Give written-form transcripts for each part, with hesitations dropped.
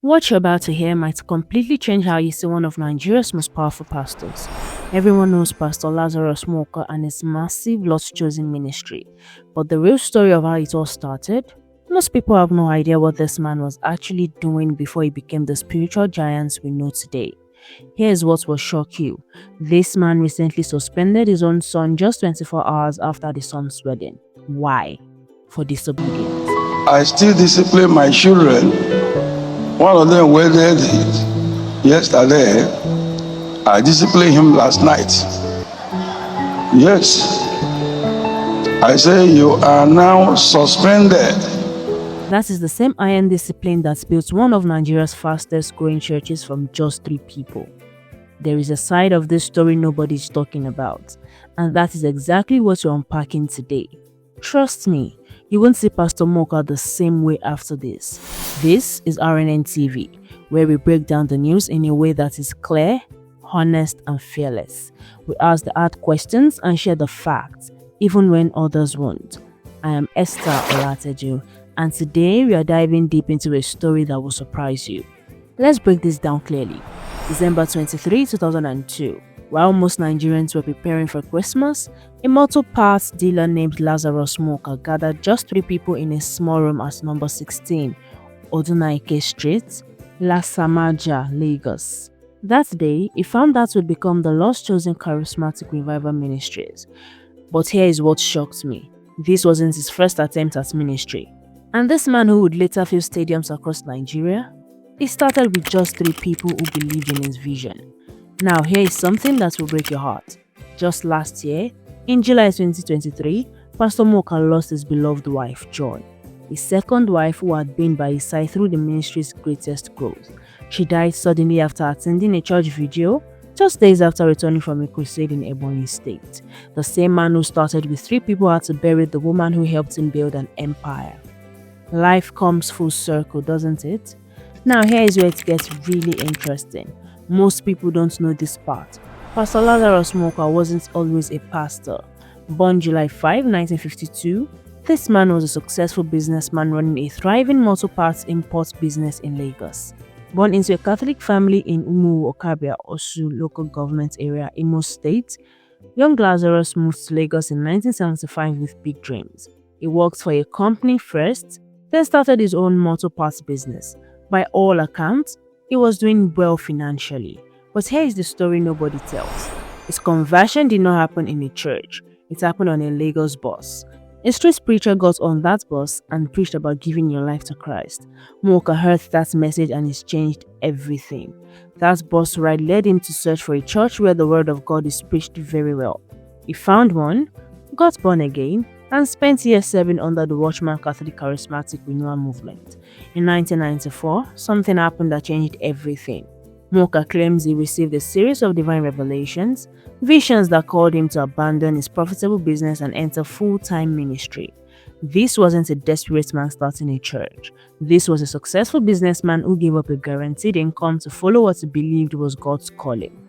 What you're about to hear might completely change how you see one of Nigeria's most powerful pastors. Everyone knows Pastor Lazarus Muoka and his massive Lord's Chosen ministry, but the real story of how it all started? Most people have no idea what this man was actually doing before he became the spiritual giant we know today. Here's what will shock you. This man recently suspended his own son just 24 hours after the son's wedding. Why? For disobedience. I still discipline my children. One of them wedded yesterday. I disciplined him last night. Yes. I say you are now suspended. That is the same iron discipline that built one of Nigeria's fastest growing churches from just 3 people. There is a side of this story nobody's talking about, and that is exactly what we're unpacking today. Trust me, you won't see Pastor Muoka the same way after this. This is RNN TV, where we break down the news in a way that is clear, honest, and fearless. We ask the hard questions and share the facts, even when others won't. I am Esther Olateju, and today we are diving deep into a story that will surprise you. Let's break this down clearly. December 23, 2002. While most Nigerians were preparing for Christmas, a motor parts dealer named Lazarus Muoka gathered just 3 people in a small room at number 16, Odunaike Street, Lasamaja, Lagos. That day, he found that would become the Lord's Chosen Charismatic Revival Ministries. But here is what shocked me. This wasn't his first attempt at ministry. And this man who would later fill stadiums across Nigeria, he started with just 3 people who believed in his vision. Now here is something that will break your heart. Just last year, in July 2023, Pastor Muoka lost his beloved wife, Joy, his second wife who had been by his side through the ministry's greatest growth. She died suddenly after attending a church vigil, just days after returning from a crusade in Ebonyi State. The same man who started with 3 people had to bury the woman who helped him build an empire. Life comes full circle, doesn't it? Now here is where it gets really interesting. Most people don't know this part. Pastor Lazarus Muoka wasn't always a pastor. Born July 5, 1952, this man was a successful businessman running a thriving motor parts import business in Lagos. Born into a Catholic family in Umu Okabia, Osu local government area, Imo State, young Lazarus moved to Lagos in 1975 with big dreams. He worked for a company first, then started his own motor parts business. By all accounts, he was doing well financially. But here is the story nobody tells. His conversion did not happen in a church. It happened on a Lagos bus. A street preacher got on that bus and preached about giving your life to Christ. Muoka heard that message and it changed everything. That bus ride led him to search for a church where the word of God is preached very well. He found one, got born again, and spent years serving under the Watchman Catholic Charismatic Renewal Movement. In 1994, something happened that changed everything. Muoka claims he received a series of divine revelations, visions that called him to abandon his profitable business and enter full-time ministry. This wasn't a desperate man starting a church. This was a successful businessman who gave up a guaranteed income to follow what he believed was God's calling.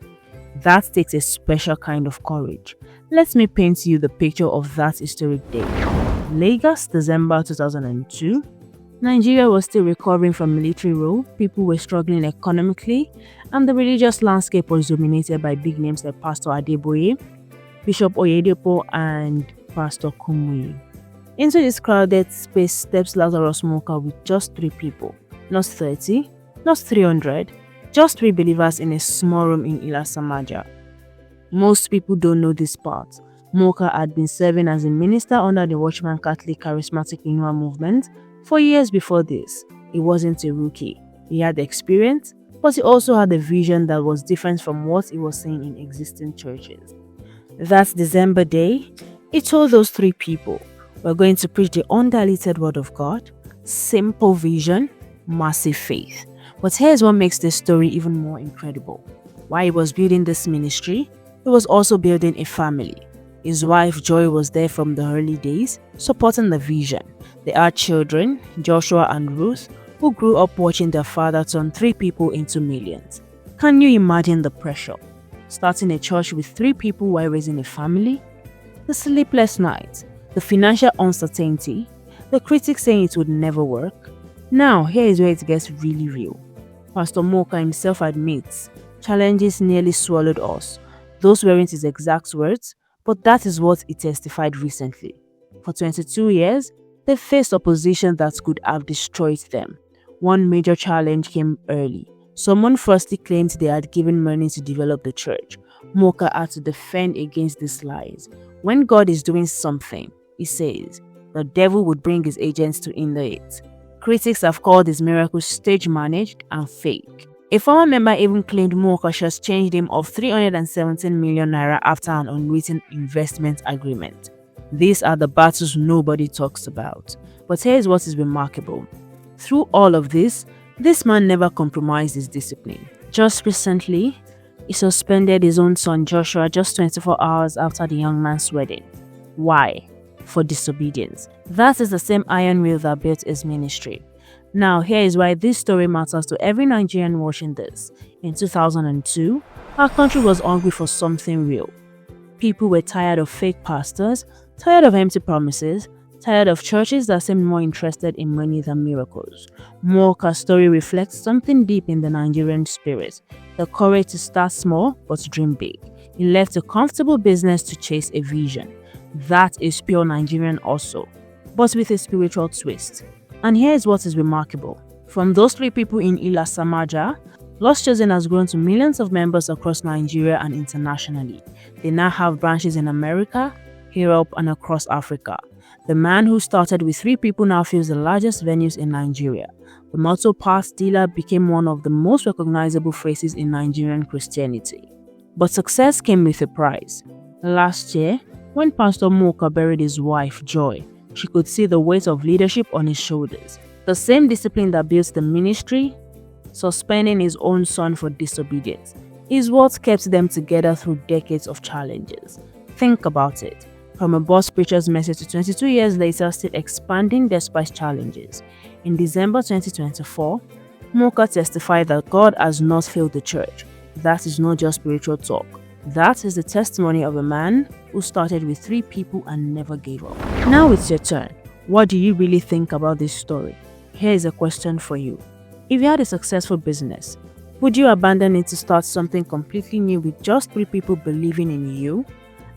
That takes a special kind of courage. Let me paint you the picture of that historic day. Lagos, December 2002. Nigeria was still recovering from military rule, people were struggling economically, and the religious landscape was dominated by big names like Pastor Adeboye, Bishop Oyedepo, and Pastor Kumuyi. Into this crowded space steps Lazarus Muoka with just 3 people. Not 30, not 300, just 3 believers in a small room in Ilasamaja. Most people don't know this part. Muoka had been serving as a minister under the Watchman Catholic Charismatic Renewal Movement for years before this. He wasn't a rookie. He had experience, but he also had a vision that was different from what he was seeing in existing churches. That December day, he told those 3 people, "We're going to preach the undiluted word of God, simple vision, massive faith." But here's what makes this story even more incredible. While he was building this ministry, he was also building a family. His wife Joy was there from the early days, supporting the vision. They had children, Joshua and Ruth, who grew up watching their father turn 3 people into millions. Can you imagine the pressure? Starting a church with 3 people while raising a family? The sleepless nights, the financial uncertainty, the critics saying it would never work. Now, here is where it gets really real. Pastor Muoka himself admits, challenges nearly swallowed us. Those weren't his exact words, but that is what he testified recently. For 22 years, they faced opposition that could have destroyed them. One major challenge came early. Someone firstly claimed they had given money to develop the church. Muoka had to defend against these lies. When God is doing something, he says, the devil would bring his agents to hinder it. Critics have called his miracles stage-managed and fake. A former member even claimed Muoka just changed him of 317 million naira after an unwritten investment agreement. These are the battles nobody talks about. But here's what is remarkable. Through all of this man never compromised his discipline. Just recently, he suspended his own son Joshua just 24 hours after the young man's wedding. Why? For disobedience. That is the same iron will that built his ministry. Now, here is why this story matters to every Nigerian watching this. In 2002, our country was hungry for something real. People were tired of fake pastors, tired of empty promises, tired of churches that seemed more interested in money than miracles. Muoka's story reflects something deep in the Nigerian spirit, the courage to start small but dream big. He left a comfortable business to chase a vision. That is pure Nigerian also, but with a spiritual twist. And here is what is remarkable. From those 3 people in Ila Samaja, Lost Chosen has grown to millions of members across Nigeria and internationally. They now have branches in America, Europe, and across Africa. The man who started with 3 people now fills the largest venues in Nigeria. The motto Pass Dealer became one of the most recognizable phrases in Nigerian Christianity. But success came with a price. Last year, when Pastor Muoka buried his wife, Joy, she could see the weight of leadership on his shoulders. The same discipline that built the ministry, suspending his own son for disobedience, is what kept them together through decades of challenges. Think about it. From a boss preacher's message to 22 years later, still expanding despite challenges. In December 2024, Muoka testified that God has not failed the church. That is not just spiritual talk. That is the testimony of a man who started with 3 people and never gave up. Now it's your turn. What do you really think about this story? Here is a question for you. If you had a successful business, would you abandon it to start something completely new with just 3 people believing in you?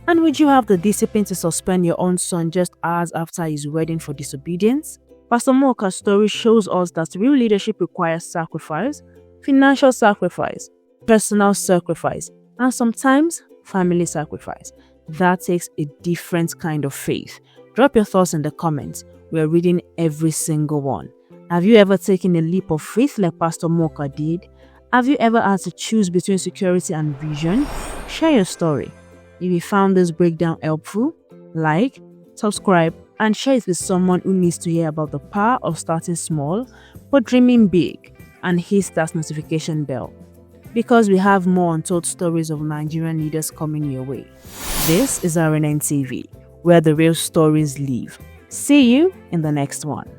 And would you have the discipline to suspend your own son just hours after his wedding for disobedience? Pastor Muoka's story shows us that real leadership requires sacrifice, financial sacrifice, personal sacrifice, and sometimes family sacrifice. That takes a different kind of faith. Drop your thoughts in the comments. We are reading every single one. Have you ever taken a leap of faith like Pastor Muoka did? Have you ever had to choose between security and vision? Share your story. If you found this breakdown helpful, like, subscribe, and share it with someone who needs to hear about the power of starting small but dreaming big, and hit that notification bell, because we have more untold stories of Nigerian leaders coming your way. This is RNN TV, where the real stories live. See you in the next one.